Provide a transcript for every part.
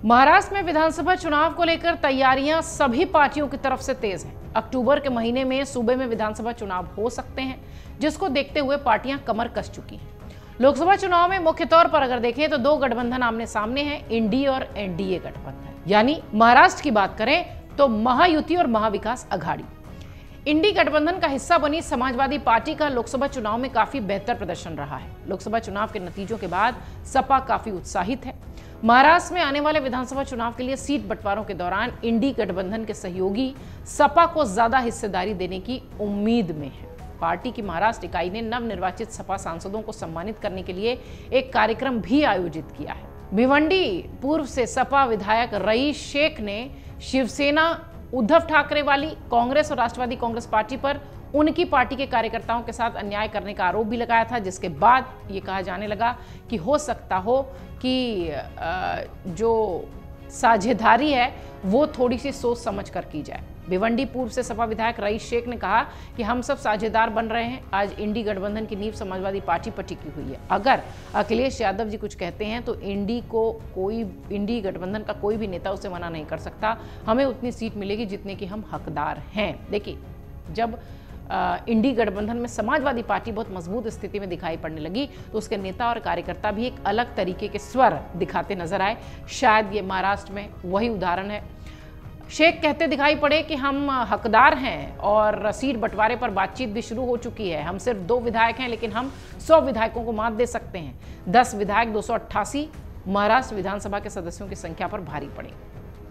महाराष्ट्र में विधानसभा चुनाव को लेकर तैयारियां सभी पार्टियों की तरफ से तेज हैं। अक्टूबर के महीने में सूबे में विधानसभा चुनाव हो सकते हैं, जिसको देखते हुए पार्टियां कमर कस चुकी हैं। लोकसभा चुनाव में मुख्य तौर पर अगर देखें तो दो गठबंधन आमने सामने हैं, इंडी और एनडीए गठबंधन। यानी महाराष्ट्र की बात करें तो महायुति और महाविकास अघाड़ी। इंडी गठबंधन का हिस्सा बनी समाजवादी पार्टी का लोकसभा चुनाव में काफी बेहतर प्रदर्शन रहा है। लोकसभा चुनाव के नतीजों के बाद सपा काफी उत्साहित है। महाराष्ट्र में आने वाले विधानसभा चुनाव के लिए सीट बंटवारों के दौरान इंडी गठबंधन के सहयोगी सपा को ज्यादा हिस्सेदारी देने की उम्मीद में है। पार्टी की महाराष्ट्र इकाई ने नवनिर्वाचित सपा सांसदों को सम्मानित करने के लिए एक कार्यक्रम भी आयोजित किया है। भिवंडी पूर्व से सपा विधायक रईस शेख ने शिवसेना, उद्धव ठाकरे वाली कांग्रेस और राष्ट्रवादी कांग्रेस पार्टी पर उनकी पार्टी के कार्यकर्ताओं के साथ अन्याय करने का आरोप भी लगाया था, जिसके बाद ये कहा जाने लगा कि हो सकता हो कि जो साझेदारी है वो थोड़ी सी सोच समझ कर की जाए। भिवंडी पूर्व से सपा विधायक रईस शेख ने कहा कि हम सब साझेदार बन रहे हैं। आज इंडी गठबंधन की नींव समाजवादी पार्टी पर टिकी हुई है। अगर अखिलेश यादव जी कुछ कहते हैं तो इंडी गठबंधन का कोई भी नेता उसे मना नहीं कर सकता। हमें उतनी सीट मिलेगी जितने की हम हकदार हैं। देखिए, जब इंडी गठबंधन में समाजवादी पार्टी बहुत मजबूत स्थिति में दिखाई पड़ने लगी तो उसके नेता और कार्यकर्ता भी एक अलग तरीके के स्वर दिखाते नजर आए। शायद ये महाराष्ट्र में वही उदाहरण है। शेख कहते दिखाई पड़े कि हम हकदार हैं और सीट बंटवारे पर बातचीत भी शुरू हो चुकी है। हम सिर्फ 2 विधायक हैं, लेकिन हम 100 विधायकों को मात दे सकते हैं। 10 विधायक 288 महाराष्ट्र विधानसभा के सदस्यों की संख्या पर भारी पड़े।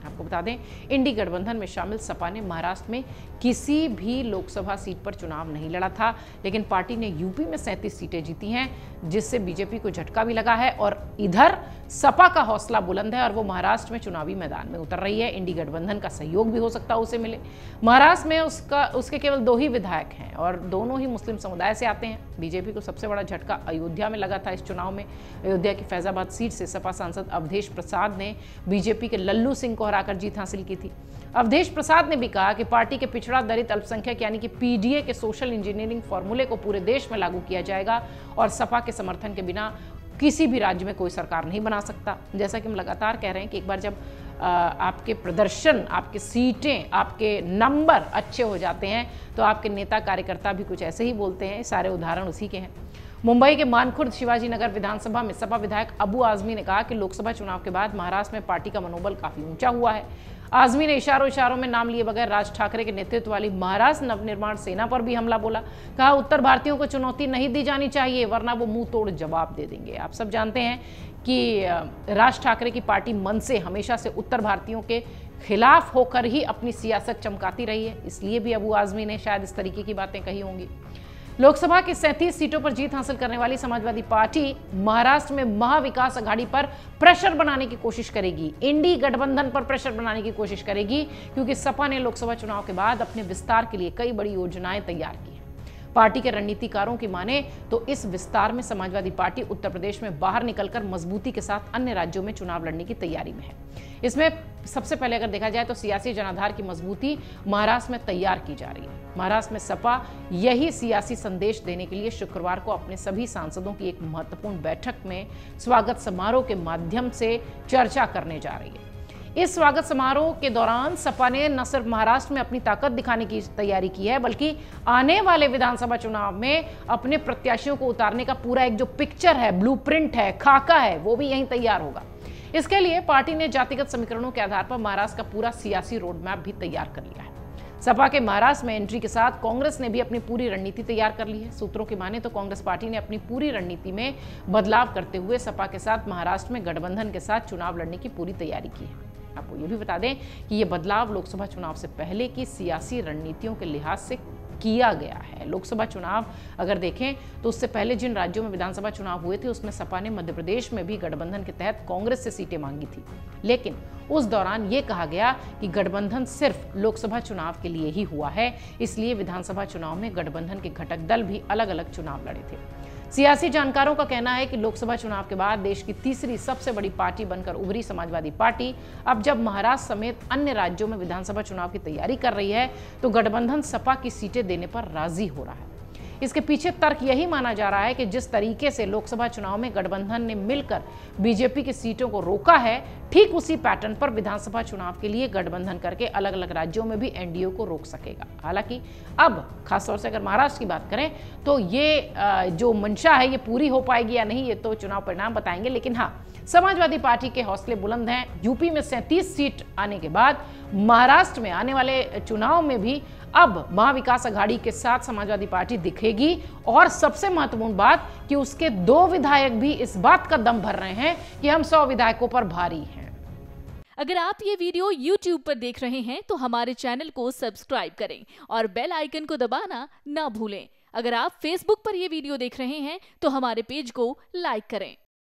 आपको बता दें, इंडी गठबंधन में शामिल सपा ने महाराष्ट्र में किसी भी लोकसभा सीट पर चुनाव नहीं लड़ा था, लेकिन पार्टी ने यूपी में 37 सीटें जीती हैं, जिससे बीजेपी को झटका भी लगा है। और इधर सपा का हौसला बुलंद है और वो महाराष्ट्र में चुनावी मैदान में उतर रही है। इंडी गठबंधन का सहयोग भी हो सकता है उसे मिले। महाराष्ट्र में उसके केवल 2 ही विधायक हैं और दोनों ही मुस्लिम समुदाय से आते हैं। बीजेपी को सबसे बड़ा झटका अयोध्या में लगा था। इस चुनाव में अयोध्या की फैजाबाद सीट से सपा सांसद अवधेश प्रसाद ने बीजेपी के लल्लू सिंह को हराकर जीत हासिल की थी। अवधेश प्रसाद ने भी कहा कि पार्टी के पिछड़ा दलित अल्पसंख्यक यानी कि पीडीए के सोशल इंजीनियरिंग फॉर्मूले को पूरे देश में लागू किया जाएगा और सपा के समर्थन के बिना किसी भी राज्य में कोई सरकार नहीं बना सकता। जैसा कि हम लगातार कह रहे हैं कि एक बार जब आपके प्रदर्शन, आपकी सीटें, आपके नंबर अच्छे हो जाते हैं तो आपके नेता कार्यकर्ता भी कुछ ऐसे ही बोलते हैं। सारे उदाहरण उसी के हैं। मुंबई के मानखुर्द शिवाजी नगर विधानसभा में सपा विधायक अबू आजमी ने कहा कि लोकसभा चुनाव के बाद महाराष्ट्र में पार्टी का मनोबल काफी ऊंचा हुआ है। आजमी ने इशारों में नाम लिए बगैर राज ठाकरे के नेतृत्व वाली महाराष्ट्र नवनिर्माण सेना पर भी हमला बोला। कहा, उत्तर भारतीयों को चुनौती नहीं दी जानी चाहिए, वरना वो मुंह तोड़ जवाब दे देंगे। आप सब जानते हैं कि राज ठाकरे की पार्टी मन से हमेशा से उत्तर भारतीयों के खिलाफ होकर ही अपनी सियासत चमकाती रही है, इसलिए भी अबू आजमी ने शायद इस तरीके की बातें कही होंगी। लोकसभा की 37 सीटों पर जीत हासिल करने वाली समाजवादी पार्टी महाराष्ट्र में महाविकास अघाड़ी पर प्रेशर बनाने की कोशिश करेगी। इंडी गठबंधन पर प्रेशर बनाने की कोशिश करेगी, क्योंकि सपा ने लोकसभा चुनाव के बाद अपने विस्तार के लिए कई बड़ी योजनाएं तैयार की हैं। पार्टी के रणनीतिकारों की माने तो इस विस्तार में समाजवादी पार्टी उत्तर प्रदेश में बाहर निकलकर मजबूती के साथ अन्य राज्यों में चुनाव लड़ने की तैयारी में है। इसमें सबसे पहले अगर देखा जाए तो सियासी जनाधार की मजबूती महाराष्ट्र में तैयार की जा रही है। महाराष्ट्र में सपा यही सियासी संदेश देने के लिए शुक्रवार को अपने सभी सांसदों की एक महत्वपूर्ण बैठक में स्वागत समारोह के माध्यम से चर्चा करने जा रही है। इस स्वागत समारोह के दौरान सपा ने न सिर्फ महाराष्ट्र में अपनी ताकत दिखाने की तैयारी की है, बल्कि आने वाले विधानसभा चुनाव में अपने प्रत्याशियों को उतारने का पूरा एक जो पिक्चर है, ब्लूप्रिंट है, खाका है, वो भी यहीं तैयार होगा। इसके लिए पार्टी ने जातिगत समीकरणों के आधार पर महाराष्ट्र का पूरा सियासी रोड मैप भी तैयार कर लिया है। सपा के महाराष्ट्र में एंट्री के साथ कांग्रेस ने भी अपनी पूरी रणनीति तैयार कर ली है। सूत्रों की माने तो कांग्रेस पार्टी ने अपनी पूरी रणनीति में बदलाव करते हुए सपा के साथ महाराष्ट्र में गठबंधन के साथ चुनाव लड़ने की पूरी तैयारी की है। आपको ये भी बता दें कि ये बदलाव लोकसभा चुनाव से पहले की सियासी रणनीतियों के लिहाज से किया गया है। लोकसभा चुनाव अगर देखें तो उससे पहले जिन राज्यों में विधानसभा चुनाव हुए थे उसमें सपा ने मध्य प्रदेश में भी गठबंधन के तहत कांग्रेस से सीटें मांगी थी, लेकिन उस दौरान ये कहा गया कि गठबंधन सिर्फ लोकसभा चुनाव के लिए ही हुआ है, इसलिए विधानसभा चुनाव में गठबंधन के घटक दल भी अलग अलग चुनाव लड़े थे। सियासी जानकारों का कहना है कि लोकसभा चुनाव के बाद देश की तीसरी सबसे बड़ी पार्टी बनकर उभरी समाजवादी पार्टी अब जब महाराष्ट्र समेत अन्य राज्यों में विधानसभा चुनाव की तैयारी कर रही है तो गठबंधन सपा की सीटें देने पर राजी हो रहा है। इसके पीछे तर्क यही माना जा रहा है कि जिस तरीके से लोकसभा चुनाव में गठबंधन ने मिलकर बीजेपी की सीटों को रोका है, ठीक उसी पैटर्न पर विधानसभा चुनाव के लिए गठबंधन करके अलग अलग राज्यों में भी एनडीए को रोक सकेगा। हालांकि अब खासतौर से अगर महाराष्ट्र की बात करें तो ये जो मंशा है ये पूरी हो पाएगी या नहीं, ये तो चुनाव परिणाम बताएंगे। लेकिन हाँ, समाजवादी पार्टी के हौसले बुलंद हैं। यूपी में 37 सीट आने के बाद महाराष्ट्र में आने वाले चुनाव में भी अब महाविकास अघाड़ी के साथ समाजवादी पार्टी दिखेगी। और सबसे महत्वपूर्ण बात कि उसके 2 विधायक भी इस बात का दम भर रहे हैं कि हम 100 विधायकों पर भारी हैं। अगर आप ये वीडियो YouTube पर देख रहे हैं तो हमारे चैनल को सब्सक्राइब करें और बेल आइकन को दबाना ना भूलें। अगर आप Facebook पर ये वीडियो देख रहे हैं तो हमारे पेज को लाइक करें।